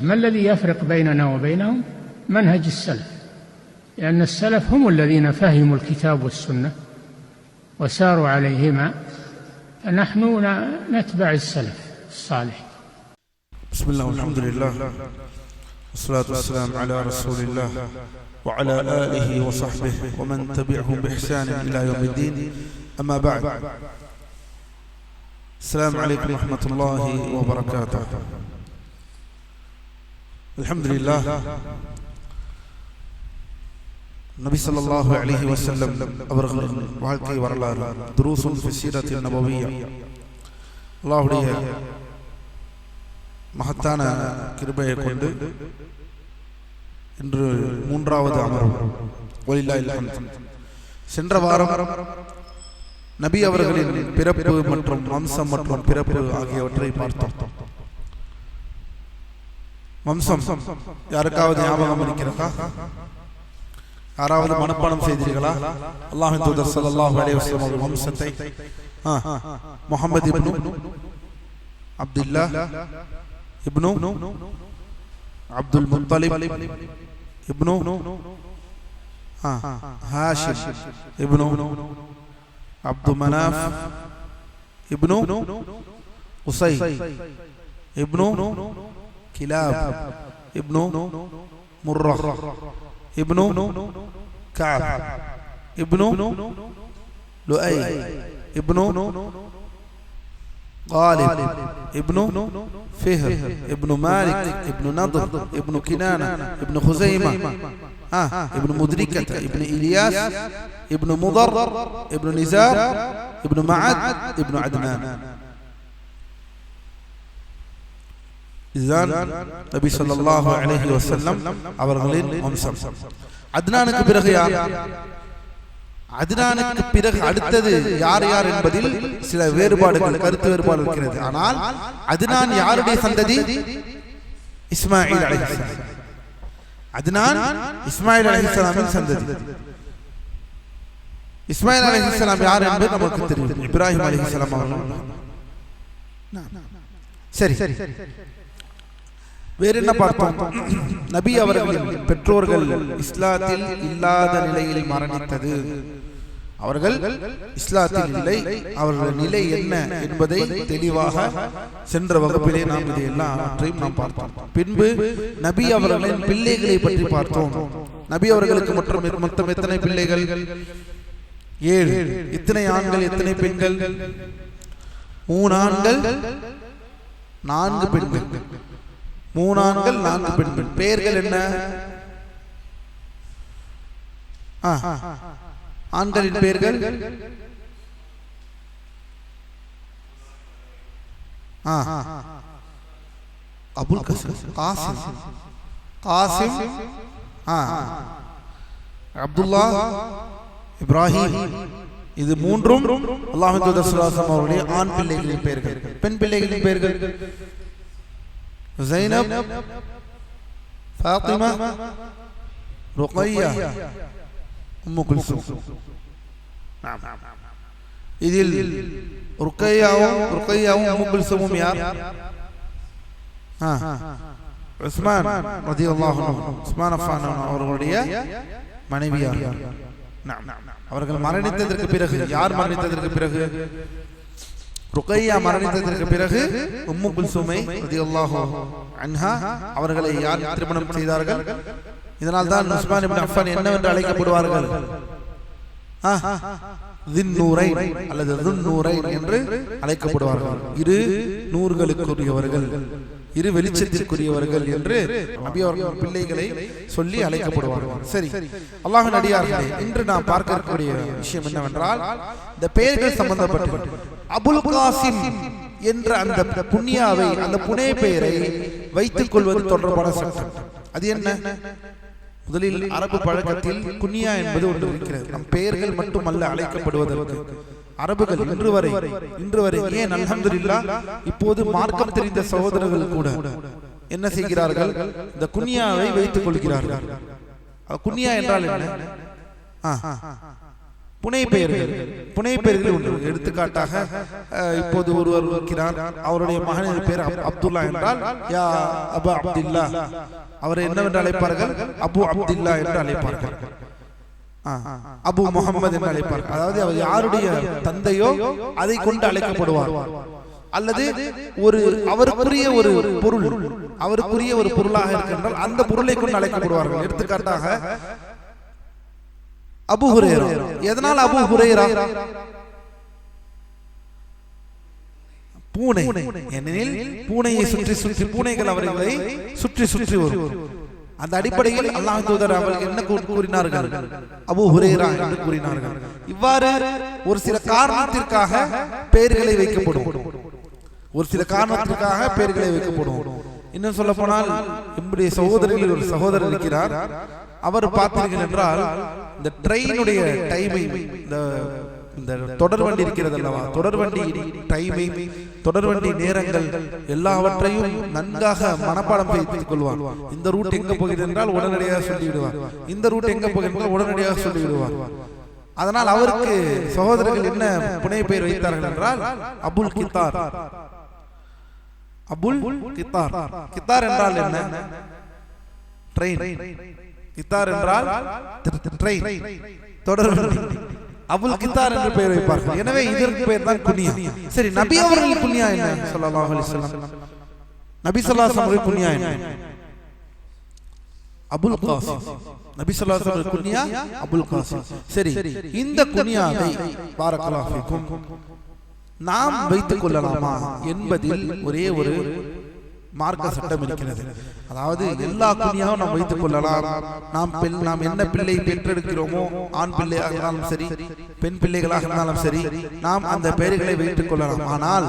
ما الذي يفرق بيننا وبينهم؟ منهج السلف، لأن السلف هم الذين فهموا الكتاب والسنة وساروا عليهما، فنحن نتبع السلف الصالح. بسم الله والحمد لله والصلاة والسلام على رسول الله وعلى آله وصحبه ومن تبعهم بإحسان إلى يوم الدين. أما بعد، السلام عليكم ورحمة الله وبركاته. الحمد لله. நபி ஸல்லல்லாஹு அலைஹி வஸல்லம் அவர்களின் வாழ்க்கை வரலாறு துரூசுன் ஃபி சீரத்தின் நபவிய்யா. அல்லாஹ்வுடைய மகத்தான கிருபையை கொண்டு இன்று மூன்றாவது அமர்வு. வலில்லாஹில் ஹம்த். சென்ற வாரம் நபி அவர்களின் பிறப்பு மற்றும் வம்சம் மற்றும் பிறப்பு ஆகியவற்றை பார்த்தோம். வம்சம் யாருக்காவது ஞாபகம் இருக்கிறதா? யாராவது மனப்பாடம் செய்தீர்களா? அல்லாஹ்வின் தூதர் ஸல்லல்லாஹு அலைஹி வஸல்லம் அவர்கள் வம்சத்தை முஹம்மது இப்னு அப்துல்லாஹ் இப்னு அப்துல் முத்தலிப் இப்னு ஹாஷிம் இப்னு அப்து மனாஃப் இப்னு உஸை இப்னு கிலாப் இப்னு முர்ரஹ் இப்னு கஅப் இப்னு லுஐ இப்னு غالب ابن فهر ابن مالك ابن نضر ابن كنانة ابن خزيمة ابن مدركة ابن إلياس ابن مضر ابن نزار ابن معد ابن عدنان. இதுதான் நபி ஸல்லல்லாஹு அலைஹி வஸல்லம் அவர்களின் வம்சம். அத்னானுக்கு பிறகு யார்? அத்னானுக்கு பிறகு அடுத்தது யார் யார் என்பதில் சில வேறுபாடுகள், கருத்து வேறுபாடு இருக்கிறது. ஆனால் அத்னான் யாருடைய சந்ததி? இஸ்மாயில் அலைஹிஸ்ஸலாம். அத்னான் இஸ்மாயில் அலைஹிஸ்ஸலாமின் சந்ததி. இஸ்மாயில் அலைஹிஸ்ஸலாம் யார் என்பது நமக்கு தெரியும். இப்ராஹிம் அலைஹிஸ்ஸலாம் அவர்கள். சரி, வேற என்ன பார்த்தோம்? நபி அவர்களின் பெற்றோர்கள் இஸ்லாத்தில் இல்லாத நிலையில் மரணித்தது. அவர்கள் இஸ்லாத்தில் இல்லை. அவர்கள் நிலை என்ன என்பதை தெளிவாக சென்ற வகுப்பிலே நாம் இதை எல்லாவற்றையும் நாம் பார்த்தோம். பின்பு நபி அவர்களின் பிள்ளைகளை பற்றி பார்த்தோம். நபி அவர்களுக்கு மொத்தம் எத்தனை பிள்ளைகள்? 7. எத்தனை ஆண்கள், எத்தனை பெண்கள்? 3 ஆண்கள் 4 பெண்கள். 3 ஆண்கள் 4 பெண்கள். பெயர்கள் என்ன? ஆண்களின் பெயர்கள் அபுல் கஸீம், காசிம், காசிம், அப்துல்லா, இப்ராஹிம். இது 3ம் அல்லாஹ்வின் தூதர் ஸல்லல்லாஹு அலைஹி வஸல்லம் அவருடைய ஆண் பிள்ளைகளின் பெயர்கள். பெண் பிள்ளைகளின் பெயர்கள் زينب، فاطمة، رقية، أم كلثوم. نعم. இதில் ருக்கையாவும் உம்மு குல்சூமும் யார்? உஸ்மான் ரலியல்லாஹு அன்ஹு, உஸ்மான் அஃபான் அவர்களுடைய மனைவியார். அவர்கள் மரணித்ததற்கு பிறகு, யார் மரணித்ததற்கு பிறகு? ருக்கையா மரணித்ததற்கு பிறகு உம்மு குல்சூமை ரலியல்லாஹு அன்ஹா அவர்களை யார் திருமணம் செய்தார்கள்? இதனால் தான் உஸ்மான் இப்னு அஃபான் என்னவென்று அழைக்கப்படுவார்கள்? தின்னூரைன் அல்லது துன்னூரைன் என்று அழைக்கப்படுவார்கள். 2 நூறுகளுக்குரியவர்கள், 2 வெளிச்சத்திற்குரியவர்கள் என்று நபி அவர்கள் பிள்ளைகளை சொல்லி அழைக்கப்படுவார்கள். சரி, அல்லாஹ்வின் அடியார்களே, இன்று நாம் பார்க்கக்கூடிய விஷயம் என்னவென்றால், இந்த பெயர்கள் சம்பந்தப்பட்டு அபுல் காசிம் என்ற அந்த புண்ணியாவை, அந்த புனே பெயரை வைத்துக் கொள்வது தொடர்பான சட்டம். அது என்ன? முதலில் அரபு பழக்கத்தில் குன்யா என்பது ஒன்று இருக்கிறது. நம் பெயர்கள் மட்டுமல்ல அழைக்கப்படுவதற்கு அரபுகள் இன்று வரை ஏன் அல்ஹம்துலில்லாஹ் இப்போது மார்க்கம் தெரிந்த சகோதரர்கள் கூட என்ன செய்கிறார்கள்? இந்த குன்யாவை வைத்துக் கொள்கிறார்கள். குன்யா என்றால் என்ன? புனை பெயர்கள் உண்டு. எடுத்துக்காட்டாக இப்போது ஒருவர் இருக்கிறார், அவருடைய மகனின் பேர் அப்துல்லா என்றால் யா அபு அப்துல்லா, அவரை என்னவென்று அழைப்பார்கள்? அபு அப்துல்லா என்று அழைப்பார்கள். அபு முகமது என்று அழைப்பார்கள். அதாவது அவர் யாருடைய தந்தையோ அதை கொண்டு அழைக்கப்படுவார். அல்லது அவருக்குரிய ஒரு பொருளாக இருக்கின்றால் அந்த பொருளை கொண்டு அழைக்கப்படுவார்கள். எடுத்துக்காட்டாக அபு ஹுரைரா. எதனால் அபு ஹுரைரா? பூனை. ஏனெனில் பூனையை சுற்றி பூனைகள் அவர்களை சுற்றி வரும். அந்த அடிப்படையில் அல்லாஹ் தூதர் அவர்கள் என்ன கூறினார்கள்? அபு ஹுரைரா என்று கூறினார்கள். இவ்வாறு ஒரு சில காரணத்திற்காக பெயர்களை வைக்கப்படும். இன்னும் சொல்ல போனால் என்னுடைய சகோதரர்கள் ஒரு சகோதரர் இருக்கிறார். அவர் பார்த்தீர்கள் என்றால் இந்த ட்ரெயினுடைய டைமிங், இந்த தொடர்வண்டி இருக்கிறது அல்லவா, தொடர்வண்டி டைமிங், தொடர்வண்டி நேரங்கள் எல்லாவற்றையும் நன்காக மனப்பாடம் செய்து கொள்வார். இந்த ரூட் எங்க போகிறது என்றால் உடனடியாக சொல்லிவிடுவார். இந்த ரூட் எங்க போகிறது உடனடியாக சொல்லிவிடுவார். அதனால் அவருக்கு சகோதரர்கள் என்ன புனை பெயர் வைத்தார்கள் என்றால் அபுல் கித்தார். கித்தார் என்றால் என்ன? ட்ரெயின். கித்தார் என்றால் ட்ரெயின், தொடர்வண்டி. அபுல் கித்தார் என்று பெயர் வைப்பார்கள். எனவே இதற்கு பெயர் தான் குனியா. சரி, நபி அவர்கள் குனியா என்ன? ஸல்லல்லாஹு அலைஹி வஸல்லம் நபி ஸல்லல்லாஹு அலைஹி வஸல்லம் குனியா என்ன? அபுல் காசிம். நபி ஸல்லல்லாஹு அலைஹி வஸல்லம் குனியா அபுல் காசிம். சரி, இந்த குனியாவை பாரக்கல்லாஹு ஃபீக்கும் நாம் வைத்துக் கொள்ளலாமா என்பதில் ஒரே ஒரு மார்க்க சட்டம் இருக்கிறது. அதாவது எல்லா குனியாவும் நாம் வைத்துக் கொள்ளலாம். நாம் என்ன பிள்ளை பெற்றெடுக்கிறோமோ, ஆண் பிள்ளையாக இருந்தாலும் சரி, பெண் பிள்ளைகளாக இருந்தாலும் சரி, நாம் அந்த பெயர்களை வைத்துக் கொள்ளலாம். ஆனால்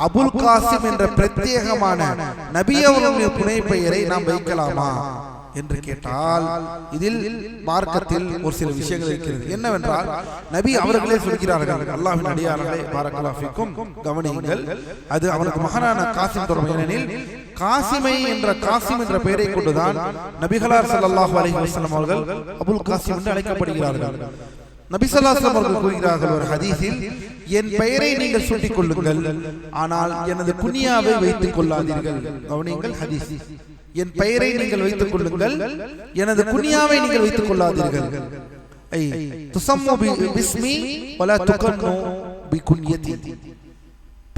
அபுல் காசிம் என்ற பிரத்யேகமான நபி அவர்களுடைய புனை பெயரை நாம் வைக்கலாமா என்று கேட்டால் இதில் மார்க்கத்தில் ஒரு சில விஷயங்கள் இருக்கிறது. என்னவென்றால் நபி அவர்களே சொல்கிறார்கள், அல்லாஹ்வின் அடியார்களே பாரக்கல்லாஹு ஃபீக்கும் கவனியுங்கள், அது அவனுக்கு மகனான காசிம் தொடர்பு. ஏனெனில் காசிம் என்ற பெயரை கொண்டுதான் நபிகளார் ஸல்லல்லாஹு அலைஹி வஸல்லம் அவர்கள் அபுல் காசிம் என்று அழைக்கப்படுகிறார்கள். நபி ஸல்லல்லாஹு அலைஹி வஸல்லம் அவர்கள் கூறுகிறார்கள் ஒரு ஹதீஸில், என் பெயரை நீங்கள் சூட்டிக் கொள்ளுங்கள், ஆனால் எனது குனியாவை வைத்துக் கொள்ளாதீர்கள். கவனியுங்கள் ஹதீஸ். என் பெயரை நீங்கள் வைத்துக் கொள்ளுங்கள், எனது குனியாவை நீங்கள் வைத்துக் கொள்ளாதீர்கள். துஸம்மு பிஸ்மி வலா துகன்னு பிகுன்யதி.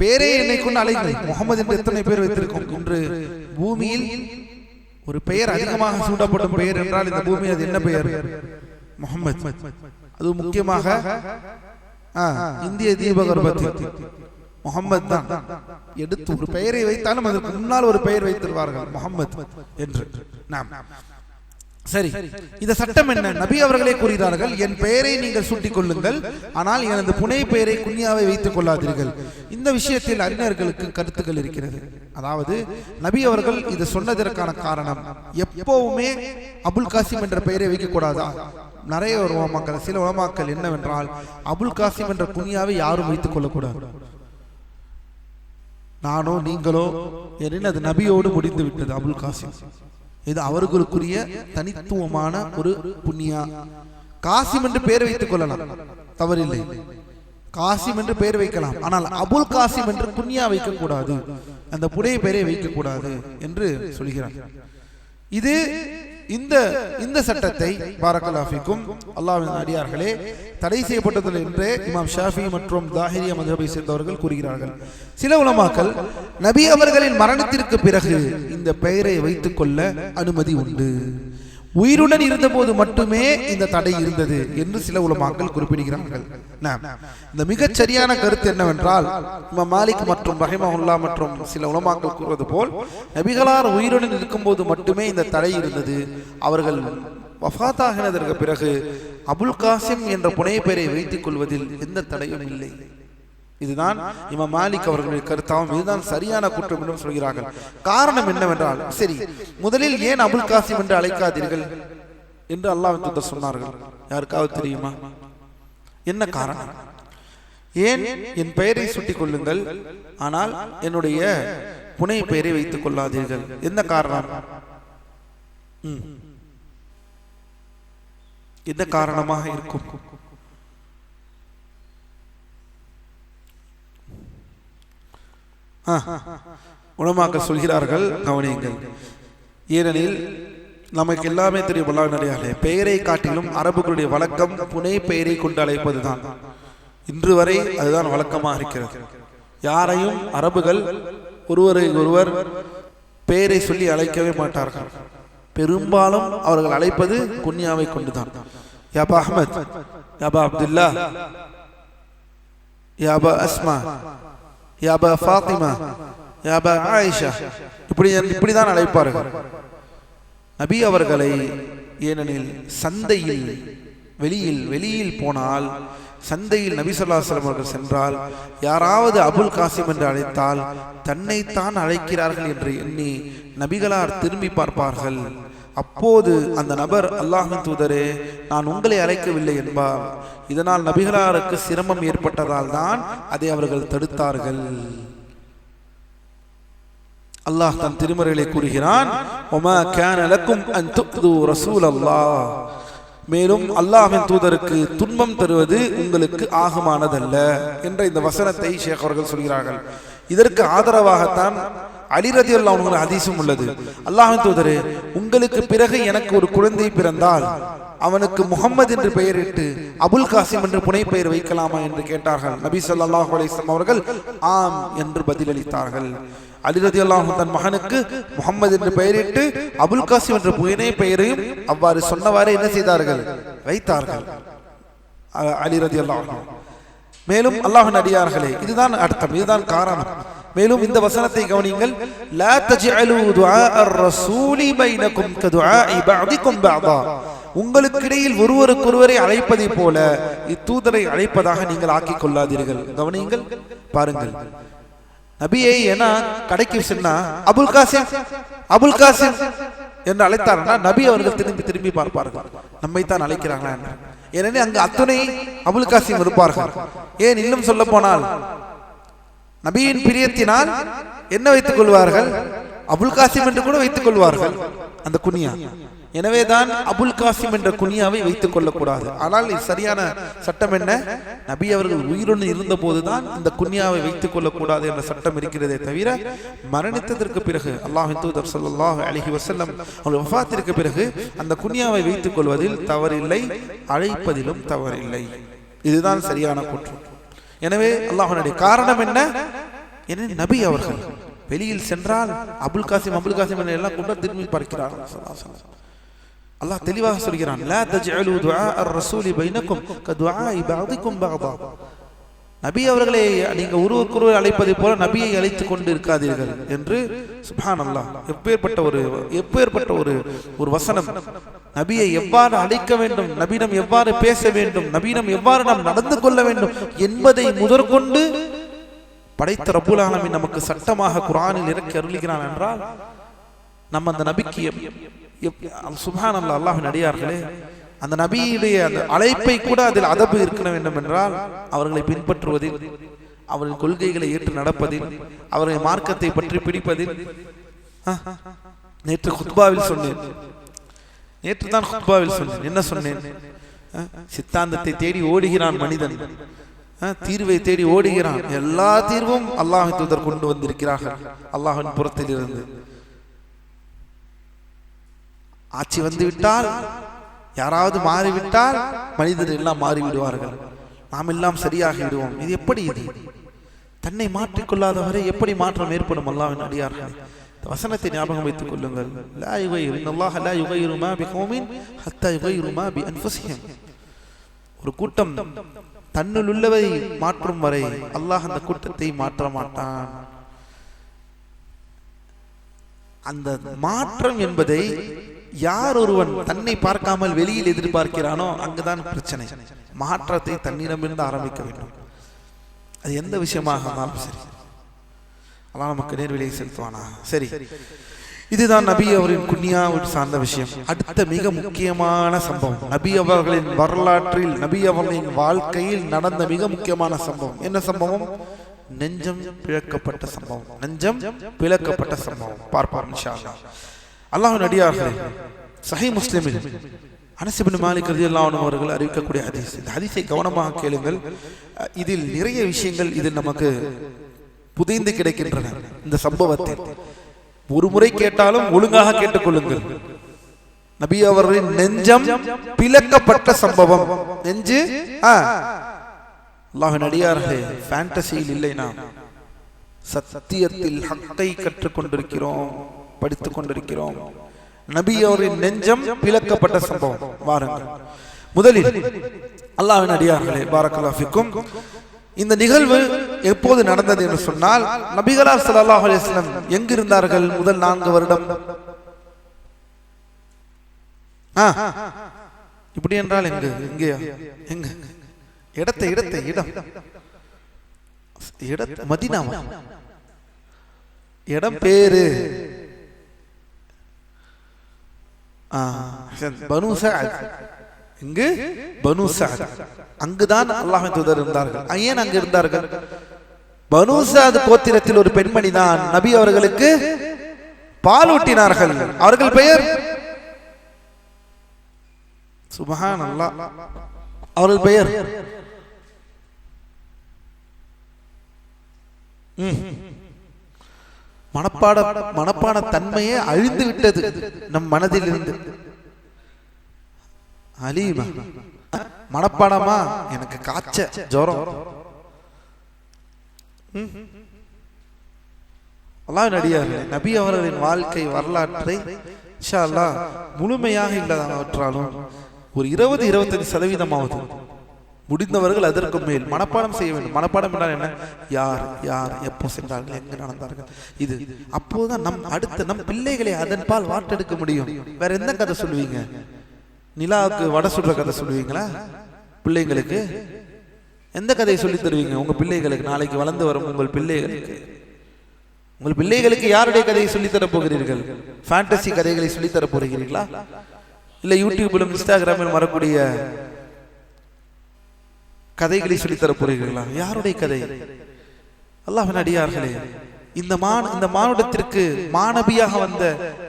பெயரை என்னை கொண்டு அழைங்கள். முகமது என்று எத்தனை பேர் வைத்திருக்கோம்? இன்று பூமியில் ஒரு பெயர் அதிகமாக சூட்டப்படும் பெயர் என்றால் இந்த பூமியில் அது என்ன பெயர்? முகமது. அது முக்கியமாக இந்திய தீபகற்பத்தில் முகமது தான். எடுத்து ஒரு பெயரை வைத்தாலும் அதற்கு முன்னால் ஒரு பெயர் வைத்திருவார்கள் முகமது என்று. சரி, இந்த சட்டம் என்ன? நபி அவர்களே கூறுகிறார்கள், என் பெயரை நீங்கள் சூட்டிக் கொள்ளுங்கள், ஆனால் எனது புனை பெயரை குன்யாவை வைத்துக் கொள்ளாதீர்கள். இந்த விஷயத்தில் அறிஞர்களுக்கு கருத்துக்கள் இருக்கிறது. அதாவது நபி அவர்கள் இது சொன்னதற்கான காரணம், எப்பவுமே அபுல் காசிம் என்ற பெயரை வைக்கக்கூடாதா? நிறைய உலமாக்கள், சில உலமாக்கள் என்னவென்றால் அபுல் காசிம் என்ற குன்யாவை யாரும் வைத்துக் கொள்ளக்கூடாது. நானோ நீங்களோ எனில் அது நபியோடு முடிந்து விட்டது. அபுல் காசிம் இது அவர்களுக்குரிய தனித்துவமான ஒரு புண்ணியா. காசிம் என்று பெயர் வைத்துக் கொள்ளலாம், தவறில்லை. காசிம் என்று பெயர் வைக்கலாம், ஆனால் அபுல் காசிம் என்று புண்ணியா வைக்கக்கூடாது, அந்த புனைய பெயரை வைக்கக்கூடாது என்று சொல்கிறார். இது இந்த சட்டத்தை பாரக்கல்லாஹு ஃபீக்கும் அல்லாஹ்வின் அடியார்களே தடை செய்யப்பட்டது என்று இமாம் ஷாஃபி மற்றும் தாஹிரியா மذஹபை சேர்ந்தவர்கள் கூறுகிறார்கள். சில உலமாக்கள் நபி அவர்களின் மரணத்திற்கு பிறகு இந்த பெயரை வைத்துக் கொள்ள அனுமதி உண்டு, உயிருடன் இருந்தபோது மட்டுமே இந்த தடை இருந்தது என்று சில உலமாக்கள் குறிப்பிடுகிறார்கள். இந்த மிகச் சரியான கருத்து என்னவென்றால், இமாம் மாலிக் மற்றும் ரஹிமஹுல்லாஹ் மற்றும் சில உலமாக்கள் கூறுவது போல் நபிகளார் உயிருடன் இருக்கும்போது மட்டுமே இந்த தடை இருந்தது. அவர்கள் வஃபாத்தாகினதற்கு பிறகு அபுல் காசிம் என்ற புனை பெயரை வைத்துக் கொள்வதில் எந்த தடையும் இல்லை. இதுதான் இமாம் மாலிக் அவர்களுடைய கருத்தாகும். இதுதான் சரியான குற்றம் என்றும் சொல்கிறார்கள். காரணம் என்னவென்றால், சரி, முதலில் ஏன் அபுல் காசிம் என்று அழைக்காதீர்கள் என்று அல்லாஹ்வின் தூதர் சொன்னார்கள்? யாருக்காவது தெரியுமா என்ன காரணம்? ஏன் என் பெயரை சுட்டிக் கொள்ளுங்கள், ஆனால் என்னுடைய புனை பெயரை வைத்துக் கொள்ளாதீர்கள்? என்ன காரணம்? எந்த காரணமாக இருக்கும்? உலமாக்கள் சொல்கிறார்கள், கவனியுங்கள். ஏனெனில் நமக்கு எல்லாமே தெரியும், அல்லாஹ்வுடைய பெயரை காட்டிலும் அரபுகளுடைய வழக்கம் புனை பெயரை கொண்டு அழைப்பதுதான். இன்று வரை அதுதான் வழக்கமாக இருக்கிறது. யாரையும் அரபுகள் ஒருவரை ஒருவர் பெயரை சொல்லி அழைக்கவே மாட்டார்கள். பெரும்பாலும் அவர்கள் அழைப்பது குன்யாவை கொண்டுதான். யாபா அஹ்மத், யாபா அப்துல்லா, யாபா அஸ்மா, யாபா ஃபாத்திமா, யாபா ஆயிஷா, இப்படிதான் அழைப்பார்கள் நபி அவர்களை. ஏனெனில் சந்தையில் வெளியில் போனால், சந்தையில் நபி ஸல்லல்லாஹு அலைஹி வஸல்லம் அவர்கள் சென்றால், யாராவது அபுல் காசிம் என்று அழைத்தால் தன்னைத்தான் அழைக்கிறார்கள் என்று எண்ணி நபிகளார் திரும்பி பார்ப்பார்கள். அப்போது அந்த நபர், அல்லாஹ்வின் தூதரே, நான் உங்களை அழைக்கவில்லை என்பார். இதனால் நபிகளாருக்கு சிரமம் ஏற்பட்டதால் தான் அதை அவர்கள் தடுத்தார்கள். அல்லாஹ் தன் திருமறையிலே கூறுகிறான், வமா கான லக்கும் அன் துக்து ரசூலல்லாஹ், மேலும் அல்லாஹ்வின் தூதருக்கு துன்பம் தருவது உங்களுக்கு ஆகுமானதல்ல என்ற இந்த வசனத்தை ஷேக் அவர்கள் சொல்கிறார்கள். இதற்கு ஆதரவாகத்தான் அலி ரலியல்லாஹு அன்ஹு ஹதீஸும் உள்ளது. அல்லாஹ்வின் தூதரே, உங்களுக்கு பிறகு எனக்கு ஒரு குழந்தை பிறந்தால் அவனுக்கு முஹம்மது என்று பெயரிட்டு அபுல் காசிம் என்று புனை பெயர் வைக்கலாமா என்று கேட்டார்கள். நபி ஸல்லல்லாஹு அலைஹி வஸல்லம் அவர்கள் ஆம் என்று பதிலளித்தார்கள். அலி ரலியல்லாஹு அன்ஹு தன் மகனுக்கு முஹம்மது என்று பெயரிட்டு அபுல் காசிம் என்ற புனை பெயரையும் அவ்வாறு சொன்னவாறே என்ன செய்தார்கள், வைத்தார்கள் அலி ரலியல்லாஹு அன்ஹு. மேலும் அல்லாஹ்வின் அடியார்களே, இதுதான் அர்த்தம், இதுதான் காரணம். மேலும் இந்த வசனத்தை கவனியுங்கள். லா தஜஅலு துஆ ar-ரசூலி பைனகும் கதுஆஇ பஅதிகும் பஅதா, உங்களுக்கிடையில் ஒருவருக்கொருவரை அழைப்பதை போல இத்தூதரை அழைப்பதாக நீங்கள் ஆக்கிக் கொள்ளாதீர்கள். கவனியுங்கள், பாருங்கள். நபியை என கடைக்கு சென்னா அபுல் காசிம் அபுல் காசிம் என்று அழைத்தார்னா நபி அவர்கள் திரும்பி பார்ப்பார்கள், நம்மைத்தான் அழைக்கிறாங்களா என்று. ஏனெனில் அங்கு அத்துணை அபுல் காசிம் இருப்பார்கள். ஏன் இன்னும் சொல்ல போனால் நபியின் பிரியத்தினால் என்ன வைத்துக் கொள்வார்கள், அபுல் காசிம் என்று கூட வைத்துக் கொள்வார்கள் அந்த குனியா. எனவேதான் அபுல் காசிம் என்ற குனியாவை வைத்துக் கொள்ளக்கூடாது. ஆனால் சரியான சட்டம் என்ன, நபி அவர்கள் உயிருடன் இருந்த போதுதான் இந்த குனியாவை வைத்துக் கொள்ளக்கூடாது என்ற சட்டம் இருக்கிறதே தவிர, மரணித்ததற்கு பிறகு அல்லாஹ்வின் தூதர் ஸல்லல்லாஹு அலைஹி வஸல்லம் அவர்கள் வஃபாத்திற்கு பிறகு அந்த குனியாவை வைத்துக் கொள்வதில் தவறில்லை, அழைப்பதிலும் தவறில்லை. இதுதான் சரியான கூற்று. எனவே அல்லாஹ்வுடைய காரணம் என்ன, ஏனெனில் நபி அவர்கள் வெளியில் சென்றால் அபுல் காசிம் எல்லாம் கொண்டு திரும்பி பார்க்கிறார்கள். அல்லாஹ் தெளிவாக சொல்கிறான், லா தஜஅலு துஆ ar-ரசூலி பைனகும் கதுஆஇ பஅதிகும் பஅதா, நபி அவர்களை நீங்க ஒருவருக்கொருவர் அழைப்பதை போல நபியை அழைத்துக் கொண்டு இருக்காதீர்கள் என்று. சுப்ஹானல்லாஹ், எப்பேற்பட்ட ஒரு வசனம். நபியை எவ்வாறு அழைக்க வேண்டும், நபியிடம் எவ்வாறு பேச வேண்டும், நபியிடம் எவ்வாறு நாம் நடந்து கொள்ள வேண்டும் என்பதை முதற்கொண்டு படைத்த ரப்புல் ஆலமீன் நமக்கு சட்டமாக குர்ஆனில் இறக்கி அருளுகிறான் என்றால், நம்ம அந்த நபிக்கு சுப்ஹானல்லாஹ், அல்லாஹ்வின் அடியார்களே, அந்த நபியுடைய அந்த அழைப்பை கூட அதில் அதபு இருக்க வேண்டும் என்றால் அவர்களை பின்பற்றுவதில், அவர்களின் கொள்கைகளை ஏற்று நடப்பதில், அவர்களின் மார்க்கத்தை பற்றி பிடிப்பதில். நேற்று குத்பாவில் சொன்னேன், என்ன சொன்னேன், சித்தாந்தத்தை தேடி ஓடுகிறான் மனிதன், தீர்வை தேடி ஓடுகிறான். எல்லா தீர்வும் அல்லாஹ்வின் தூதர் கொண்டு வந்திருக்கிறார்கள் அல்லாஹ்வின் புறத்தில் இருந்து. ஆட்சி வந்துவிட்டால், யாராவது மாறிவிட்டால் மனிதர்கள் எல்லாம் மாறிவிடுவார்கள், நாம் எல்லாம் சரியாகி விடுவோம். இது எப்படி? இது தன்னை மாற்றிக்கொள்ளாதவரை எப்படி மாற்றம் ஏற்படும்? அல்லாஹ்வின் அடியார்கள், வசனத்தை ஞாபகம் வைத்துக் கொள்ளுங்கள். லா யுகையிரு இன்னல்லாஹ லா யுகையிரு மா பிகௌமின் ஹத்தா யுகையிரு மா பிஅன்ஃபுஸிஹிம். ஒரு கூட்டம் தன்னுள் உள்ளவை மாற்றும் வரை அல்லாஹ் அந்த கூட்டத்தை மாற்ற மாட்டான். அந்த மாற்றம் என்பதை யார் ஒருவன் தன்னை பார்க்காமல் வெளியில் எதிர்பார்க்கிறானோ அங்குதான் பிரச்சனை. மாற்றத்தை தன்னிடமிருந்து ஆரம்பிக்க வேண்டும். அது எந்த விஷயமாக இருந்தாலும் சரி, அல்லாஹ் நமக்கு நேர்வழியை செலுத்துவானா. சரி, இதுதான் நபி அவரின் குன்யாவை சார்ந்த விஷயம். அடுத்த மிக முக்கியமான சம்பவம், நபி அவர்களின் வரலாற்றில், நபி அவர்களின் வாழ்க்கையில் நடந்த மிக முக்கியமான சம்பவம். என்ன சம்பவம்? நெஞ்சம் பிளக்கப்பட்ட சம்பவம். நெஞ்சம் பிளக்கப்பட்ட சம்பவம் பார்ப்போம் இன்ஷா அல்லாஹ். அல்லாஹ்வின் அடியார்களே, சஹீஹ் முஸ்லிமில் அனஸ் இப்னு மாலிக் ரலியல்லாஹு அன்ஹு அவர்கள் அறிவிக்கக்கூடிய ஹதீஸ். இந்த ஹதீஸை கவனமாக கேளுங்கள். இதில் நிறைய விஷயங்கள் இதில் நமக்கு புதைந்து கிடக்கின்றன. இந்த சம்பவத்தை ஒரு முறை கேட்டாலும் ஒழுங்காக கேட்டுக்கொள்ளுங்கள். நபி அவர்களின் நெஞ்சம் பிளக்கப்பட்ட சம்பவம். நெஞ்சு அல்லாஹ்வின் அடியார்களே, ஃபேண்டசியில் இல்லை, நாம் சத்தியத்தில் ஹக்கை கற்றுக்கொண்டிருக்கிறோம், படித்துக் கொண்டிருக்கிறோம். நபி அவரின் நெஞ்சம் பிளக்கப்பட்ட சம்பவம். வாருங்கள், முதலில் அல்லாஹ்வின் அடியார்களே, பாரக்கல்லாஹு ஃபீக்கும், இந்த நிகழ்வு எப்போது நடந்தது என்று சொன்னால், நபிகளார் ஸல்லல்லாஹு அலைஹி வஸல்லம் எங்கிருந்தார்கள் முதல் 4 வருடம்? இப்படி என்றால் எங்க? எங்கேயா? எங்க? இடம் மதீனாவா? இடம் பேரு பனு சஅத். இங்கு பனு சஅத். அங்குதான் அல்லாஹ்வின் தூதர் இருந்தார்கள். ஏன் அங்கு இருந்தார்கள்? பனு சஅத் கோத்திரத்தில் ஒரு பெண்மணி தான் நபி அவர்களுக்கு பாலூட்டினார்கள். அவர்கள் பெயர் சுப்ஹானல்லாஹ். அவர்கள் பெயர் மனப்பாட தன்மையே அழிந்து விட்டது நம் மனதில் இருந்து. அலீமா மனப்பாடமா? எனக்கு காய்ச்ச ஜுரம். அல்லாஹ்வின் அடியார்களே, நபி அவர்களின் வாழ்க்கை வரலாற்றை இன்ஷா அல்லாஹ் முழுமையாக இல்லாதவற்றாலும் ஒரு 20-25% முடிந்தவர்கள் அதற்கு மேல் மனப்பாடம் செய்ய வேண்டும். மனப்பாடம் என்றால் என்ன? யார் யார் எப்போ சென்றார்கள், எங்கு நடந்தார்கள், இது. அப்போதுதான் நம் பிள்ளைகளை அதன் பால் வாட்டெடுக்க முடியும். வேற எந்த கதை சொல்லுவீங்க? நிலாவுக்கு வடை சுடுற கதை சொல்லுவீங்களா பிள்ளைங்களுக்கு? எந்த கதையை சொல்லி தருவீங்க உங்க பிள்ளைகளுக்கு? நாளைக்கு வளர்ந்து வரும் உங்கள் பிள்ளைகளுக்கு யாருடைய கதையை சொல்லித்தர போகிறீர்கள்? ஃபேண்டசி கதைகளை சொல்லித்தர போகிறீர்களா? இல்ல யூடியூபிலும் இன்ஸ்டாகிராமிலும் வரக்கூடிய கதைகளை சொல்லித்தர போகிறீர்களா? யாருடைய கதை? அல்லாஹ்வின் அடியார்களே, இந்த மானுடத்திற்கு மாநபியாக வந்த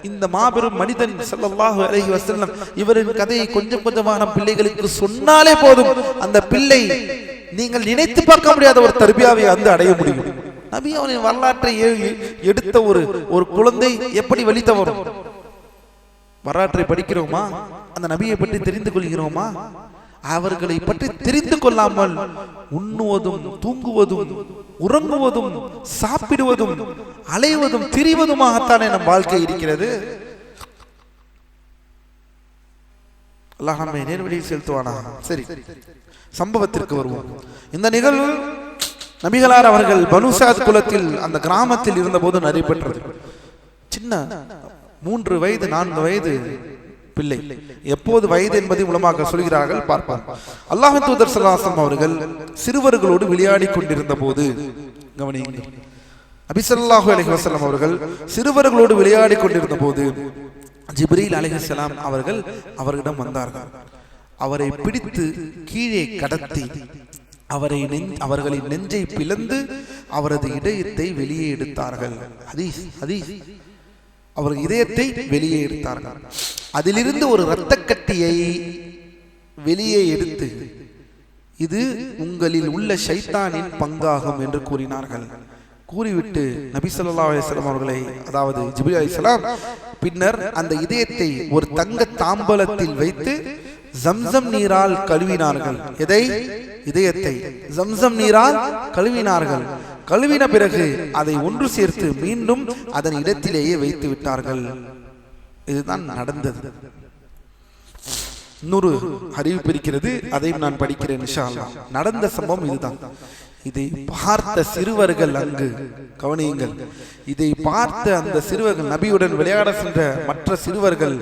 இந்த மாபெரும் மனிதன் ஸல்லல்லாஹு அலைஹி வஸல்லம் இவரின் கதையை கொஞ்சம் கொஞ்சமான பிள்ளைகளுக்கு சொன்னாலே போதும், அந்த பிள்ளை நீங்கள் நினைத்து பார்க்க முடியாத ஒரு தர்பியாவை வந்து அடைய முடியும். நபி அவரின் வரலாற்றை எடுத்த ஒரு குழந்தை எப்படி வெளித்த வரும்? வரலாற்றை படிக்கிறோமா? அந்த நபியை பற்றி தெரிந்து கொள்கிறோமா? அவர்களை பற்றி தெரிந்து கொள்ளாமல் உண்ணுவதும் தூங்குவதும் உறங்குவதும் சாப்பிடுவதும் அலைவதும் திரிவதுமாகத்தானே நம் வாழ்க்கை இருக்கிறது. அல்லாஹ் நம்மை நேர்வழியில் செலுத்துவானா? சரி, சம்பவத்திற்கு வருவோம். இந்த நிகழ்வு நபிகளார் அவர்கள் பனு சஅத் குலத்தில் அந்த கிராமத்தில் இருந்த போது நடைபெற்றது. சின்ன 3 வயது 4 வயது பிள்ளை. எப்போது வயது என்பதை உலமாக்கள் சொல்கிறார்கள், பார்ப்பார். அல்லாஹ்வின் தூதர் ஸல்லல்லாஹு அலைஹி வஸல்லம் அவர்கள் சிறுவர்களோடு விளையாடி கொண்டிருந்த போது, கவனியுங்கள், நபி ஸல்லல்லாஹு அலைஹி வஸல்லம் அவர்கள் சிறுவர்களோடு விளையாடி கொண்டிருந்த போது ஜிப்ரீல் அலைஹிஸ்ஸலாம் அவர்கள் அவரிடம் வந்தார்கள். அவரை பிடித்து கீழே கடத்தி அவர்களின் நெஞ்சை பிளந்து அவரது இதயத்தை வெளியே எடுத்தார்கள். ஹதீஸ். அவர் இதயத்தை வெளியே எடுத்தார்கள். அதிலிருந்து ஒரு இரத்த கட்டியை வெளியே எடுத்து, இது உங்களில் உள்ள ஷைத்தானின் பங்காகும் என்று கூறினார்கள். கூறிவிட்டு நபி ஸல்லல்லாஹு அலைஹி வஸல்லம் அவர்களை, அதாவது ஜிப்ரீல் அலைஹிஸ்ஸலாம், பின்னர் அந்த இதயத்தை ஒரு தங்க தாம்பலத்தில் வைத்து ஜம்சம் நீரால் கழுவினார்கள். எதை? இதயத்தை ஜம்சம் நீரால் கழுவினார்கள். கழுவின பிறகு அதை ஒன்று சேர்த்து மீண்டும் அதன் இடத்திலேயே வைத்து விட்டார்கள். இதுதான் நடந்தது. இன்னொரு அறிவிப்பு இருக்கிறது, அதையும் நான் படிக்கிறேன் இன்ஷா அல்லாஹ். நடந்த சம்பவம் இதுதான். இதை பார்த்த சிறுவர்கள், அங்கு கவனியுங்கள், இதை பார்த்த அந்த சிறுவர்கள், நபியுடன் விளையாட சென்ற மற்ற சிறுவர்கள்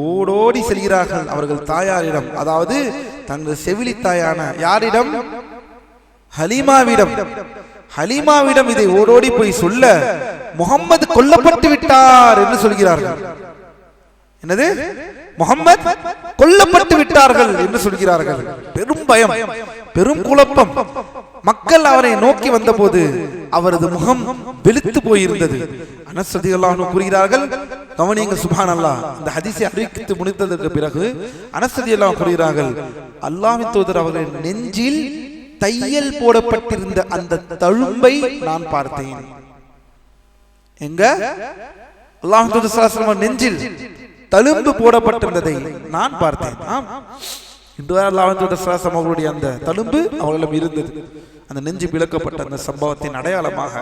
ஓடோடி செல்கிறார்கள் அவர்கள் தாயாரிடம், அதாவது தங்கள் செவிலி தாயான யாரிடம்? ஹலீமாவிடம் இதை ஓடோடி போய் சொல்ல, முஹம்மது கொல்லப்பட்டு விட்டார் என்று சொல்கிறார்கள். என்னது? முஹம்மது கொல்லப்பட்டு விட்டார்கள் என்று சொல்கிறார்கள். பெரும் பயம், பெரும் குழப்பம். மக்கள் அவரை நோக்கி வந்தபோது அவரது முகம் வெளுத்து போயிருந்தது. அனஸ் ரலியல்லாஹு அன்ஹு கூறுகிறார்கள், கவனியுங்கள், சுப்ஹானல்லாஹ். இந்த ஹதீஸை அறிவித்து முடித்ததற்கு பிறகு அனஸ் ரலியல்லாஹு அன்ஹு கூறுகிறார்கள், அல்லாஹ்வின் தூதர் அவர்களின் நெஞ்சில் தையல் போடப்பட்டிருந்த அந்த தழும்பை நான் பார்த்தேன். எங்க? அல்லாஹ் தூதர் ஸல்லல்லாஹு அலைஹி வஸல்லம் நெஞ்சில் தழும்பு போடப்பட்டிருந்ததை நான் பார்த்தேன். இன்று அல்லாஹ் தூதர் ஸல்லல்லாஹு அலைஹி வஸல்லம் அவர்களுடைய அந்த தழும்பு அவர்களிடம் இருந்தது. அந்த நெஞ்சு பிளக்கப்பட்ட அந்த சம்பவத்தின் அடையாளமாக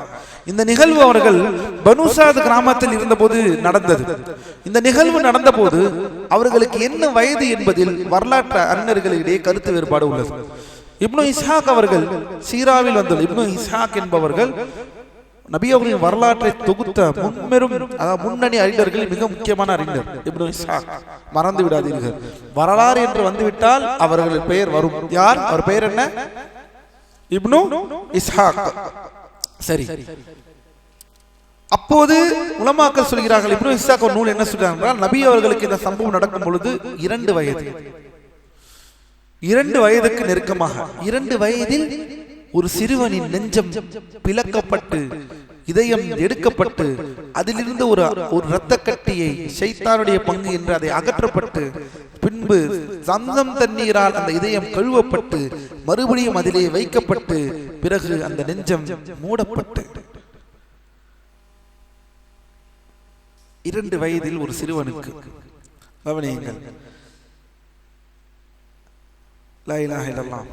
இந்த நிகழ்வு அவர்கள் பனு சாத் கிராமத்தில் இருந்தபோது நடந்தது. இந்த நிகழ்வு நடந்த போது அவர்களுக்கு என்ன வயது என்பதில் வரலாற்று அறிஞர்களிடையே கருத்து வேறுபாடு உள்ளது. இப்னு இஸ்ஹாக் அவர்கள் சீராவில் வந்துள்ள இப்னு இஸ்ஹாக் என்பவர்கள் நபி அவர்களின் வரலாற்றை தொகுத்த முன்னணி அறிஞர்கள், மிக முக்கியமான அறிஞர் இப்னு இஸ்ஹாக். மறந்து விடாதீர்கள், வரலாறு என்று வந்துவிட்டால் அவர்கள் பெயர் வரும். யார்? அவர் பெயர் என்ன? இப்னு இஸ்ஹாக். சரி, அப்போது உலமாக்கள் சொல்கிறார்கள், இப்னு இஸ்ஹாக் ஒரு நூல் என்ன சொல்றாங்க என்றால், நபி அவர்களுக்கு இந்த சம்பவம் நடக்கும் பொழுது 2 வயது, 2 வயதுக்கு நெருக்கமாக, 2 வயதில் ஒரு சிறுவனின் நெஞ்சம் பிளக்கப்பட்டு இதயம் எடுக்கப்பட்டு அதிலிருந்து ஒரு இரத்த கட்டியை ஷைத்தானுடைய பங்கு என்று அதை அகற்றப்பட்டு பின்பு சம்சம் தண்ணீரால் அந்த இதயம் கழுவப்பட்டு மறுபடியும் அதிலே வைக்கப்பட்டு பிறகு அந்த நெஞ்சம் மூடப்பட்டு 2 வயதில் ஒரு சிறுவனுக்கு. கவனியுங்கள், லா இலாஹா இல்லல்லாஹ்.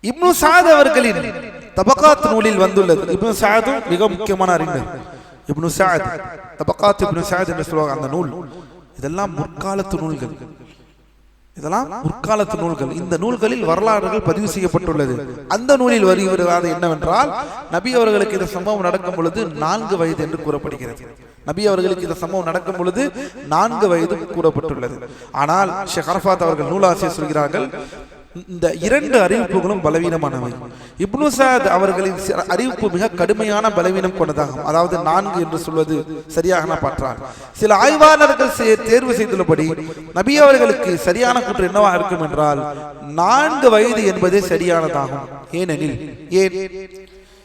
இப்னு சாத் அவர்களின் தபகாத் நூலில் வந்துள்ளது. இப்னு சாதும் மிக முக்கியமான அறிஞர். இப்னு சாத் தபகாத் இப்னு சாத் என்று சொல்வாங்க அந்த நூல். இதெல்லாம் முற்காலத்து நூல்கள், இதெல்லாம் முற்காலத்து நூல்கள். இந்த நூல்களில் வரலாறுகள் பதிவு செய்யப்பட்டுள்ளது. அந்த நூலில் வருகிறது என்னவென்றால், நபி அவர்களுக்கு இந்த சம்பவம் நடக்கும் பொழுது 4 வயது என்று கூறப்படுகிறது. நபி அவர்களுக்கு இந்த சம்பவம் நடக்கும் பொழுது 4 வயது கூறப்பட்டுள்ளது. ஆனால் ஷேக் அரஃபாத் அவர்கள் நூலாசிரியர் சொல்கிறார்கள், இந்த 2 அறிவிப்புகளும் பலவீனமானவை. இப்னு சாத் அவர்களின் அறிவிப்பு மிக கடுமையான பலவீனம் கொண்டதாகும். அதாவது 4 என்று சொல்வது சரியாக பார்த்தார். சில ஆய்வாளர்கள் தேர்வு செய்துள்ளபடி நபி அவர்களுக்கு சரியான கூற்று என்னவா இருக்கும் என்றால், 4 வயது என்பதே சரியானதாகும். ஏனெனில்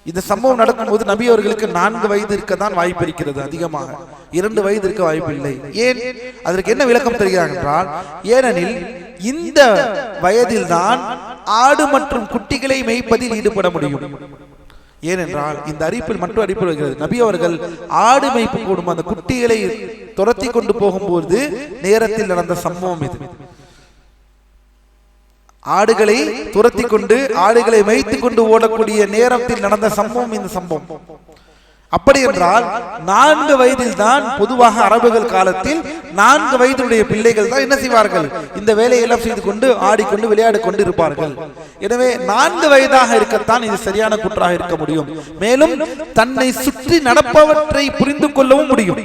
இந்த சம்பவம் நடக்கும் போது நபி அவர்களுக்கு 4 வயது இருக்கத்தான் வாய்ப்பு இருக்கிறது, அதிகமாக 2 வயது இருக்க வாய்ப்பு இல்லை. ஏன்? அதற்கு என்ன விளக்கம் தருகிறார் என்றால், ஏனெனில் இந்த வயதில் தான் ஆடு மற்றும் குட்டிகளை மேய்ப்பதில் ஈடுபட முடியும். ஏனென்றால் இந்த அறிவிப்பில் மற்றொரு அறிவிப்பு வருகிறது, நபி அவர்கள் ஆடு மேய்ப்பு கூடும் அந்த குட்டிகளை துரத்தி கொண்டு போகும்போது நேரத்தில் நடந்த சம்பவம் இது. ஆடுகளை துரத்தி கொண்டு ஆடுகளை மேய்த்து கொண்டு ஓடக்கூடிய நேரத்தில் நடந்த சம்பவம் இந்த சம்பவம். அப்படி என்றால் 4 வயதில் தான் பொதுவாக அரபுகள் காலத்தில் 4 வயதுடைய பிள்ளைகள் தான் என்ன செய்வார்கள்? இந்த வேலையெல்லாம் செய்து கொண்டு ஆடிக்கொண்டு விளையாடி கொண்டு இருப்பார்கள். எனவே 4 வயதாக இருக்கத்தான் இது சரியான கூற்றாக இருக்க முடியும். மேலும் தன்னை சுற்றி நடப்பவற்றை புரிந்து கொள்ளவும் முடியும்.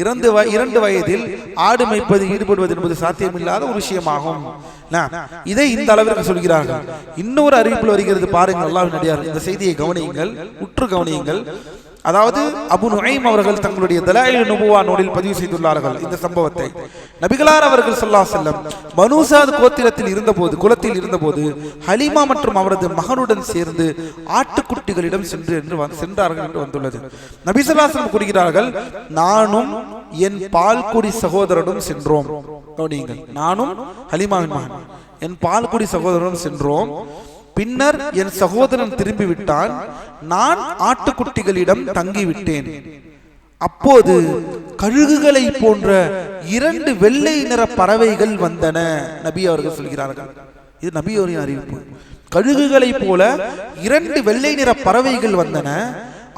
2 வயதில் ஆடு மேய்ப்பதில் ஈடுபடுவது என்பது சாத்தியமில்லாத ஒரு விஷயமாகும். இதை இந்த அளவிற்கு சொல்கிறார்கள். இன்னொரு அறிவிப்பில் வருகிறது பாருங்கள், அல்லாஹ்வின் அடியார், இந்த செய்தியை கவனியுங்கள், உற்று கவனியுங்கள். அதாவது அபு நுஐம் அவர்கள் தங்களுடைய தலாயிலுன் நுபுவா நூலில் பதிவு செய்துள்ளார்கள் இந்த சம்பவத்தை. நபிகளார் அவர்கள் ஸல்லல்லாஹு அலைஹி வஸல்லம் பனூ சாத் கோத்திரத்தில் இருந்தபோது ஹலீமா மற்றும் அவரது மகனுடன் சேர்ந்து ஆட்டுக்குட்டிகளிடம் சென்றார்கள் என்று வந்துள்ளது. நபி ஸல்லல்லாஹு அலைஹி வஸல்லம் கூறுகிறார்கள், நானும் என் பால்குடி சகோதரனும் சென்றோம். நானும் ஹலீமாவின் மகன் என் பால்குடி சகோதரனும் சென்றோம். பின்னர் என் சகோதரன் திரும்பிவிட்டான். நான் ஆட்டுக்குட்டிகளிடம் தங்கிவிட்டேன். அப்போது கழுகுகளை போன்ற 2 வெள்ளை நிற பறவைகள் வந்தன. நபி அவர்கள் சொல்கிறார்கள், இது நபி அவரின் அறிவிப்பு. கழுகுகளை போல 2 வெள்ளை நிற பறவைகள் வந்தன.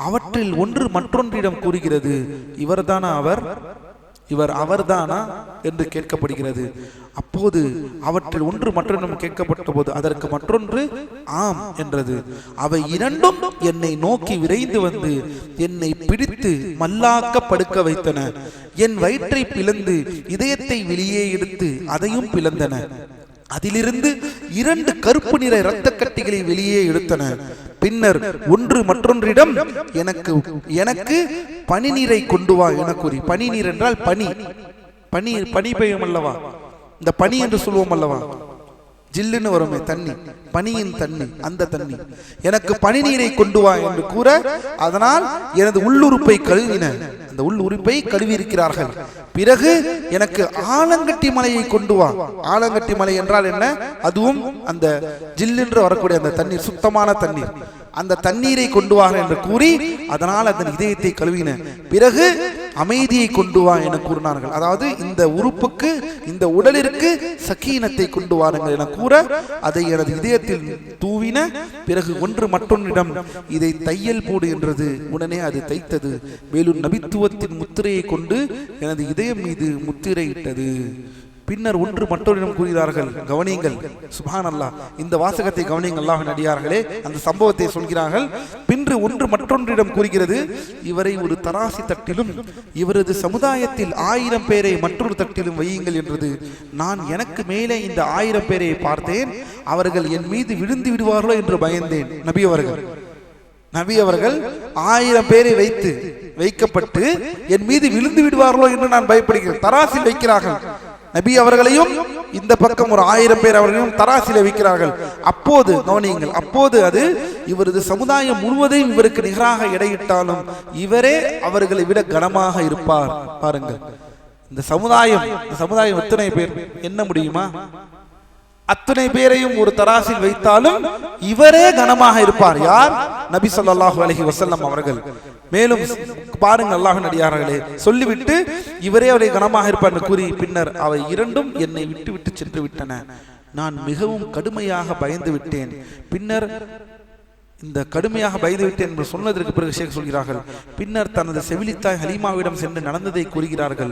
அவற்றில் ஒன்று மற்றொன்றிடம் கூறுகிறது, இவர் அவர்தானா என்று கேட்கப்படுகிறது. அப்போது அவற்றில் ஒன்று மற்றொன்றும் கேட்கப்பட்ட போது அதற்கு மற்றொன்று ஆம் என்றது. அவை 2ம் என்னை நோக்கி விரைந்து வந்து என்னை பிடித்து மல்லாக்க படுக்க வைத்தன. என் வயிற்றை பிளந்து இதயத்தை வெளியே எடுத்து அதையும் பிளந்தன. அதிலிருந்து 2 கருப்பு நிற இரத்த கட்டிகளை வெளியே எடுத்தன. பின்னர் ஒன்று மற்றொன்றிடம் எனக்கு பனி நீரை கொண்டு வா என கூறி, பனி நீர் என்றால் பனி பெய்யும் அல்லவா, இந்த பனி என்று சொல்வோம் அல்லவா, ஜில்லுன்னு வருமே தண்ணி, பனியின் தண்ணி, அந்த தண்ணி, எனக்கு பனி நீரை கொண்டு வா என்று கூற, அதனால் எனது உள்ளுறுப்பை கழுவின. அந்த அந்த உள் உறுப்பை கழுவி இருக்கிறார்கள். பிறகு எனக்கு ஆலங்கட்டி மலையை கொண்டு வா. ஆலங்கட்டி மலை என்றால் என்ன? அதுவும் அந்த ஜில்லென்று வரக்கூடிய அந்த தண்ணீர், சுத்தமான தண்ணீர், அந்த தண்ணீரை கொண்டு வா என்று கூறி அதனால் அந்த இதயத்தை கழுவின. பிறகு அமைதியை கொண்டு வா என கூறினார்கள். அதாவது இந்த உறுப்புக்கு, இந்த உடலிற்கு சக்கீனத்தை கொண்டு வாருங்கள் என கூற அதை எனது இதயத்தில் தூவின. பிறகு ஒன்று மற்றொன்னிடம் இதை தையல் போடு என்றது. உடனே அது தைத்தது. மேலும் நபித்துவத்தின் முத்திரையை கொண்டு எனது இதயம் மீது முத்திரையிட்டது. பின்னர் ஒன்று மற்றொரிடம் கூறுகிறார்கள். கவனியுங்கள், சுப்ஹானல்லாஹ், இந்த வாசகத்தை கவனியுங்கள் அல்லாஹ்வின் அடியார்களே. அந்த சம்பவத்தை சொல்கிறார்கள். பின்று ஒன்று மற்றொன்றிடம் கூறுகிறது, இவரை ஒரு தராசி தட்டிலும் இவரது சமுதாயத்தில் 1000 பேரை மற்றொரு தட்டிலும் வையுங்கள் என்றது. நான் எனக்கு மேலே இந்த 1000 பேரை பார்த்தேன். அவர்கள் என் மீது விழுந்து விடுவார்களோ என்று பயந்தேன். நபி அவர்கள் 1000 பேரை வைக்கப்பட்டு என் மீது விழுந்து விடுவார்களோ என்று நான் பயப்படுகிறேன். தராசில் வைக்கிறார்கள். நபி அவர்களையும் இந்த பக்கம் ஒரு 1000 பேர் அவர்களையும் தராசில வைக்கிறார்கள். அப்போது கவனியுங்கள், அப்போது அது இவரது சமுதாயம் முழுவதையும் இவருக்கு நிகராக எடையிட்டாலும் இவரே அவர்களை விட கனமாக இருப்பார். பாருங்கள், இந்த சமுதாயம் எத்தனை பேர் என்ன முடியுமா? அத்தனை பேரையும் ஒரு தராசில் வைத்தாலும் இவரே கனமாக இருப்பார். யார்? நபி ஸல்லல்லாஹு அலைஹி வஸல்லம் அவர்கள். மேலும் பாருங்கள் அல்லாஹ்வின் அடியார்களே, சொல்லிவிட்டு இவரே அவரை கனமாக இருப்பார் என்று கூறி பின்னர் அவை இரண்டும் என்னை விட்டு சென்று விட்டன. நான் மிகவும் கடுமையாக பயந்து விட்டேன். பின்னர் இந்த கடுமையாக பயந்து விட்டேன் என்று சொன்னதற்கு பிறகு ஷேக் சொல்கிறார்கள், பின்னர் தனது செவிலித்தாய் ஹலீமாவிடம் சென்று நடந்ததை கூறுகிறார்கள்.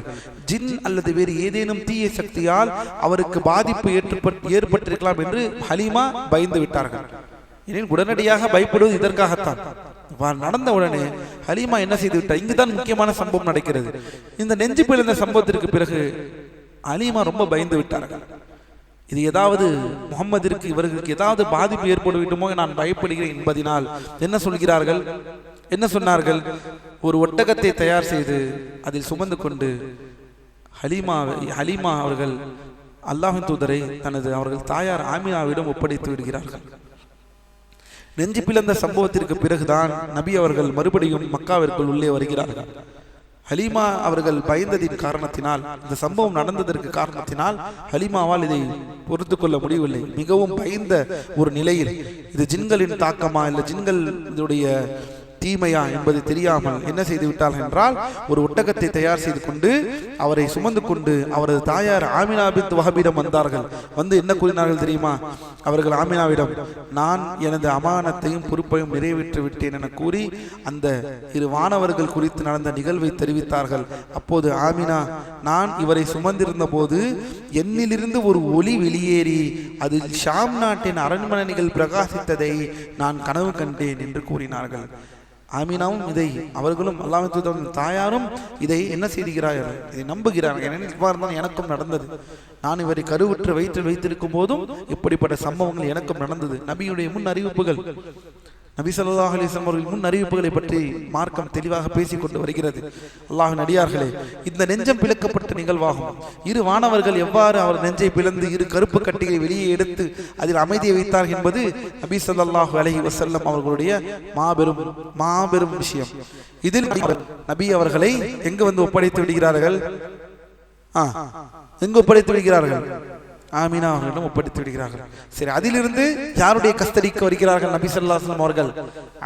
ஜின் அல்லது வேறு ஏதேனும் தீய சக்தியால் அவருக்கு பாதிப்பு ஏற்பட்டிருக்கலாம் என்று ஹலீமா பயந்து விட்டார்கள். ஏனெனில் உடனடியாக பயப்படுவது இதற்காகத்தான். நடந்த உடனே ஹலீமா என்ன செய்து விட்டார்? இங்குதான் முக்கியமான சம்பவம் நடக்கிறது. இந்த நெஞ்சு பிளந்த சம்பவத்திற்கு பிறகு ஹலீமா ரொம்ப பயந்து விட்டார்கள். இது ஏதாவது முகம்மதிற்கு, இவர்களுக்கு ஏதாவது பாதிப்பு ஏற்பட வேண்டுமோ நான் பயப்படுகிறேன் என்பதனால் என்ன சொன்னார்கள்? ஒரு ஒட்டகத்தை தயார் செய்து அதில் சுமந்து கொண்டு ஹலீமா அவர்கள் அல்லாஹ்வின் தூதரை அவர்கள் தாயார் ஆமினாவிடம் ஒப்படைத்து விடுகிறார்கள். நெஞ்சு பிளந்த சம்பவத்திற்கு பிறகுதான் நபி அவர்கள் மறுபடியும் மக்காவிற்குள் உள்ளே வருகிறார்கள். ஹலீமா அவர்கள் பயந்ததின் காரணத்தினால், இந்த சம்பவம் நடந்ததற்கு காரணத்தினால் ஹலீமாவால் இதை பொறுத்து கொள்ள முடியவில்லை. மிகவும் பயந்த ஒரு நிலையில், இது ஜின்களின் தாக்கமா இல்லை ஜின்களுடைய தீமையா என்பது தெரியாமல் என்ன செய்து விட்டார்கள் என்றால், ஒரு ஒட்டகத்தை தயார் செய்து கொண்டு அவரை சுமந்து கொண்டு அவரது தாயார் ஆமினா பின்த் வஹபிடம் வந்தார்கள். வந்து என்ன கூறினார்கள் தெரியுமா? அவர்கள் ஆமினாவிடம், நான் எனது அமானத்தையும் பொறுப்பையும் நிறைவேற்றி விட்டேன் என கூறி அந்த இரு வானவர்கள் குறித்து நடந்த நிகழ்வை தெரிவித்தார்கள். அப்போது ஆமினா, நான் இவரை சுமந்திருந்த போது என்னிலிருந்து ஒரு ஒளி வெளியேறி அதில் ஷாம் நாட்டின் அரண்மனைகள் பிரகாசித்ததை நான் கனவு கண்டேன் என்று கூறினார்கள். ஆமினாவும் இதை, அவர்களும் அல்லாஹ்வின் தூதரின் தாயாரும் இதை என்ன செய்கிறார்கள்? இதை நம்புகிறார்கள். ஏனெனில் இவ்வாறு தான் எனக்கும் நடந்தது. நான் இவரை கருவுற்று வைத்திருக்கும் போதும் இப்படிப்பட்ட சம்பவங்கள் எனக்கும் நடந்தது. நபியுடைய முன் அறிவிப்புகள், நபி ஸல்லல்லாஹு அலைஹி வஸல்லம் அவர்கள் முன் அறிவிப்புகளை பற்றி மார்க்கம் தெளிவாக பேசிக் கொண்டு வருகிறது. அல்லாஹ்வின் அடியார்களே, இந்த நெஞ்சம் பிளக்கப்பட்ட நிகழ்வாகும். இரு வானவர்கள் எவ்வாறு அவர் நெஞ்சை பிளந்து இரு கருப்பு கட்டியை வெளியே எடுத்து அதில் அமைதியை வைத்தார் என்பது நபி ஸல்லல்லாஹு அலைஹி வஸல்லம் அவர்களுடைய மாபெரும் விஷயம். இதில் நபி அவர்களை எங்கு வந்து ஒப்படைத்து விடுகிறார்கள்? எங்கு ஒப்படைத்து விடுகிறார்கள்? ஆமினா அவர்களிடம் ஒப்படைத்து விடுகிறார்கள். சரி, அதிலிருந்து யாருடைய கஸ்டடிக்கு வருகிறார்கள் நபி ஸல்லல்லாஹு அலைஹி வஸல்லம் அவர்கள்?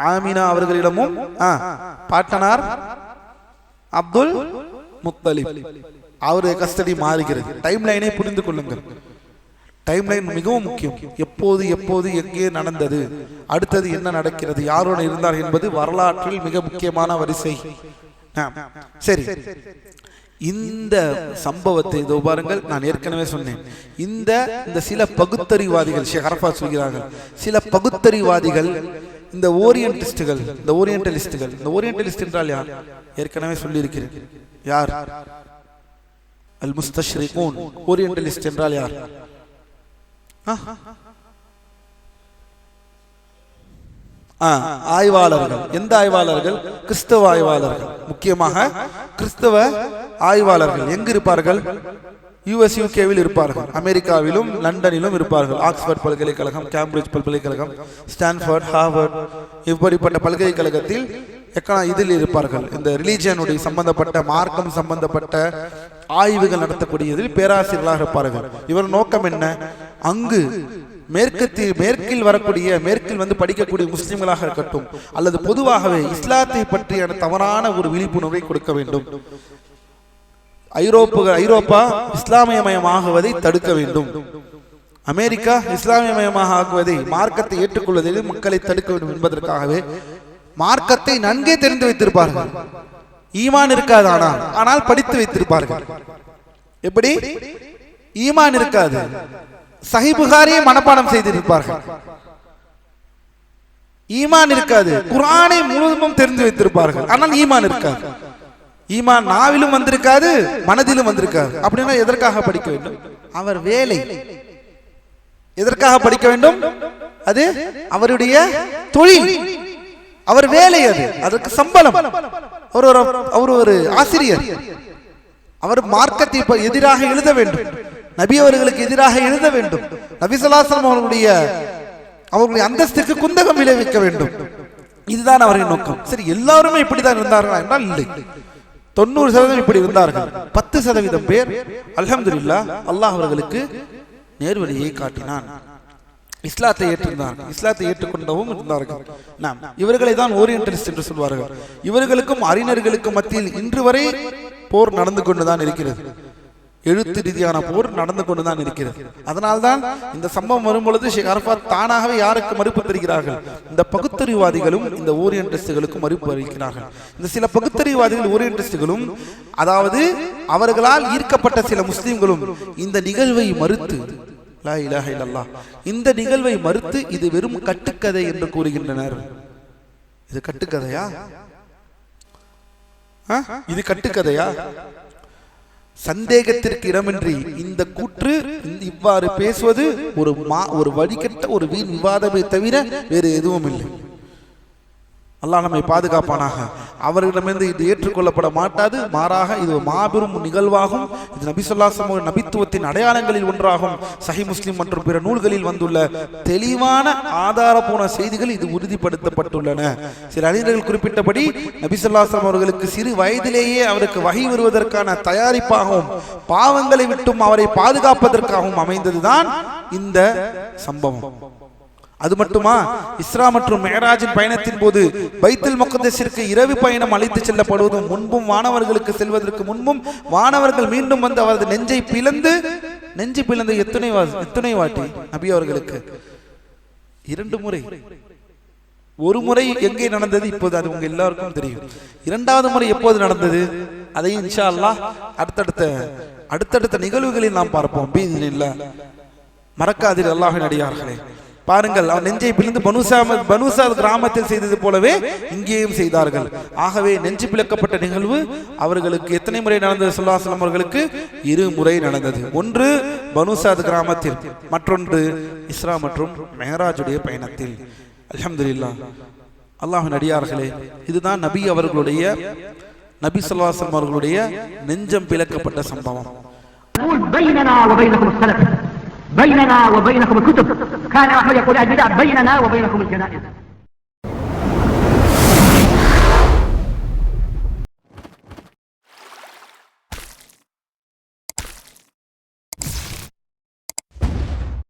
ஆமினா அவர்களிடமும் பாட்டனார் அப்துல் முத்தலிப் அவருடைய கஸ்டடி மாறுகிறது. டைம் லைனை புரிந்து கொள்ளுங்கள். டைம் லைன் மிகவும் முக்கியம். எப்போது எங்கே நடந்தது, அடுத்தது என்ன நடக்கிறது, யாரோடு இருந்தார் என்பது வரலாற்றில் மிக முக்கியமான வரிசை. சரி, இந்த சம்பவத்தை இதோ பாருங்கள். நான் ஏற்கனவே சொன்னேன், இந்த சில பகுத்தறிவாதிகள், ஷேக் அரஃபாத் சொல்கிறார்கள், சில பகுத்தறிவாதிகள், இந்த ஓரியன்டலிஸ்டுகள் என்றால் யார்? ஏற்கனவே சொல்லியிருக்கிறேன். யார்? அல் முஸ்தஷ்ரிகூன். ஓரியன்டலிஸ்ட் என்றால் யார்? ஆய்வாளர்கள். எந்த ஆய்வாளர்கள்? கிறிஸ்தவ ஆய்வாளர்கள். முக்கியமாக கிறிஸ்தவ ஆய்வாளர்கள் எங்கு இருப்பார்கள்? US UKவில் இருப்பார்கள். அமெரிக்காவிலும் லண்டனிலும் இருப்பார்கள். ஆக்ஸ்போர்ட் பல்கலைக்கழகம், கேம்பிரிட்ஜ் பல்கலைக்கழகம், ஸ்டான்ஃபோர்ட், ஹார்வர்ட், இப்படிப்பட்ட பல்கலைக்கழகத்தில் இதில் இருப்பார்கள். இந்த ரிலீஜியனுடைய சம்பந்தப்பட்ட மார்க்கம் சம்பந்தப்பட்ட ஆய்வுகள் நடத்தக்கூடியதில் பேராசிரியர்களாக இருப்பார்கள். இவர் நோக்கம் என்ன? அங்கு மேற்கில் வரக்கூடிய மேற்கில் வந்து படிக்கக்கூடிய முஸ்லிம்களாக இருக்கட்டும் அல்லது பொதுவாகவே இஸ்லாத்தை பற்றியான தவறான ஒரு விழிப்புணர்வை கொடுக்க வேண்டும். ஐரோப்பா இஸ்லாமியமயமாகுவதை தடுக்க வேண்டும். அமெரிக்கா இஸ்லாமியமயமாக ஆகுவதை, மார்க்கத்தை ஏற்றுக்கொள்வதில் மக்களை தடுக்க வேண்டும் என்பதற்காகவே மார்க்கத்தை நன்கே தெரிந்து வைத்திருப்பார்கள். ஈமான் இருக்காது, ஆனால் படித்து வைத்திருப்பார்கள். எப்படி? ஈமான் இருக்காது, சஹீஹ் புகாரியை மனப்பாடம் செய்திருப்பார்கள். ஈமான் இருக்காது, குர்ஆனை முழுவதும் தெரிந்து வைத்திருப்பார்கள், ஆனால் ஈமான் இருக்காது. ஈமான் நாவிலும் வந்திருக்காது, மனதிலும் வந்திருக்காது. அப்படின்னா எதற்காக படிக்க வேண்டும்? அவர் வேலை. எதற்காக படிக்க வேண்டும்? அது அவருடைய தொழில், அவர் வேலை, அதற்கு சம்பளம். அவர் ஒரு ஆசிரியர். அவர் மார்க்கத்தை எதிராக எழுத வேண்டும், நபி அவர்களுக்கு எதிராக எழுத வேண்டும், நபி ஸல்லல்லாஹு அலைஹி வஸல்லம் அவர்களுடைய அந்தஸ்துக்கு குந்தகம் விளைவிக்க வேண்டும். இதுதான் அவரின் நோக்கம். சரி, எல்லாருமே இப்படிதான் இருந்தார்களா என்றால் இல்லை. 90% இப்படி இருந்தார்கள். 10% பேர் அல்ஹம்துலில்லாஹ் அல்லாஹ் அவர்களுக்கு நேர்வழியை காட்டினான், இஸ்லாத்தை ஏற்றிருந்தார்கள், இஸ்லாத்தை ஏற்றுக்கொண்டவும் இருந்தார்கள். இவர்களை தான் ஓரியன்டலிஸ்ட் என்று சொல்வார்கள். இவர்களுக்கும் அறிஞர்களுக்கும் மத்தியில் இன்று வரை போர் நடந்து கொண்டுதான் இருக்கிறது. எழுத்து ரீதியான போர் நடந்து கொண்டுதான் இருக்கிறது. அதனால்தான் இந்த சம்பவம் வரும்பொழுது ஷேக் அரஃபாத் தானாகவே யாருக்கு மறுப்பு தருகிறார்கள்? இந்த பகுத்தறிவாதிகளும் இந்த ஓரியன்டிஸ்டுகளுக்கும் மறுப்பு அறிவிக்கிறார்கள். இந்த சில பகுத்தறிவாதிகள் ஓரியன்டிஸ்டுகளும், அதாவது அவர்களால் ஈர்க்கப்பட்ட சில முஸ்லிம்களும் இந்த நிகழ்வை மறுத்து, லா இலாஹ இல்லல்லாஹ், இந்த நிகழ்வை மறுத்து இது வெறும் கட்டுக்கதை என்று கூறுகின்றனர். இது கட்டுக்கதையா? இது கட்டுக்கதையா? சந்தேகத்திற்கு இடமின்றி இந்த கூற்று, இவ்வாறு பேசுவது ஒரு வழிகட்ட ஒரு வீண் விவாதமே தவிர வேறு எதுவும் இல்லை. அல்லாஹ் நம்மை பாதுகாப்பானாக. அவர்களிடமிருந்து இது ஏற்றுக்கொள்ளப்பட மாட்டாது, மாறாக இது மாபெரும் நிகழ்வாகும். இது நபி ஸல்லல்லாஹு அலைஹி வஸல்லம் நபித்துவத்தின் அடையாளங்களில் ஒன்றாகும். சஹீஹ் முஸ்லிம் மற்றும் பிற நூல்களில் வந்துள்ள தெளிவான ஆதாரபூர்வ செய்திகள் இது உறுதிப்படுத்தப்பட்டுள்ளன. சில அறிஞர்கள் குறிப்பிட்டபடி நபி ஸல்லல்லாஹு அலைஹி வஸல்லம் அவர்களுக்கு சிறு வயதிலேயே அவருக்கு வஹி வருவதற்கான தயாரிப்பாகவும் பாவங்களை விட்டும் அவரை பாதுகாப்பதற்காகவும் அமைந்ததுதான் இந்த சம்பவம். அது மட்டுமா, இஸ்ரா மற்றும் மிஅராஜின் பயணத்தின் போது பைத்துல் முகத்தஸிற்கு இரவு பயணம் அழைத்து செல்லப்படுவதும் முன்பும், வானவர்களுக்கு செல்வதற்கு முன்பும் வானவர்கள் மீண்டும் வந்து அவரது நெஞ்சை பிளந்து எத்தனை வாட்டி நபி அவர்களுக்கு 2 முறை. ஒரு முறை எங்கே நடந்தது இப்போது அது உங்க எல்லாருக்கும் தெரியும். 2வது முறை எப்போது நடந்தது அதையும் இன்ஷா அல்லாஹ் அடுத்தடுத்த நிகழ்வுகளில் நாம் பார்ப்போம். பீஇத்னில்லாஹ். மறக்காதீர்கள் அல்லாஹ்வின் அடியார்களே. பாருங்கள், அவன் நெஞ்சை பிளந்து பனுசாத் கிராமத்தில் செய்தது போலவே இங்கேயும் செய்தார்கள். ஆகவே நெஞ்சு பிளக்கப்பட்ட நிகழ்வு அவர்களுக்கு எத்தனை முறை நடந்தது? ஸல்லல்லாஹு அலைஹி வஸல்லம் அவர்களுக்கு 2 முறை நடந்தது. ஒன்று பனுசாத் கிராமத்தில், மற்றொன்று இஸ்ரா மற்றும் மிஅராஜுடைய பயணத்தில். அல்ஹம்துலில்லாஹ். அல்லாஹ்வின் அடியார்களே, இதுதான் நபி அவர்களுடைய, நபி ஸல்லல்லாஹு அலைஹி வஸல்லம் அவர்களுடைய நெஞ்சம் பிளக்கப்பட்ட சம்பவம். بيننا وبينكم الكتب. كان أحمد يقول البدع بيننا وبينكم الجنائز.